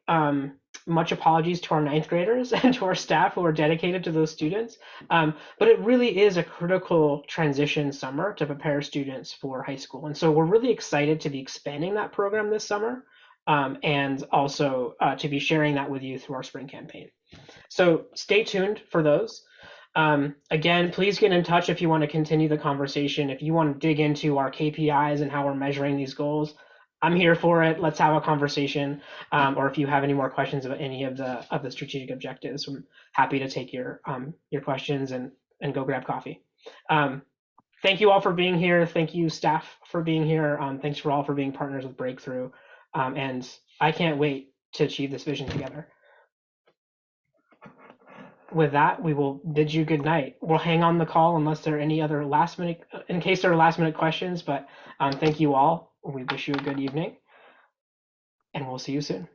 Much apologies to our 9th graders and to our staff who are dedicated to those students. But it really is a critical transition summer to prepare students for high school. And so we're really excited to be expanding that program this summer and also to be sharing that with you through our spring campaign. So stay tuned for those. Again, please get in touch if you want to continue the conversation. If you want to dig into our KPIs and how we're measuring these goals, I'm here for it. Let's have a conversation. Or if you have any more questions about any of the strategic objectives, I'm happy to take your questions and go grab coffee. Thank you all for being here. Thank you, staff, for being here. Thanks for all for being partners with Breakthrough. And I can't wait to achieve this vision together. With that, we will bid you good night. We'll hang on the call unless there are any other in case there are last minute questions, but thank you all. We wish you a good evening, and we'll see you soon.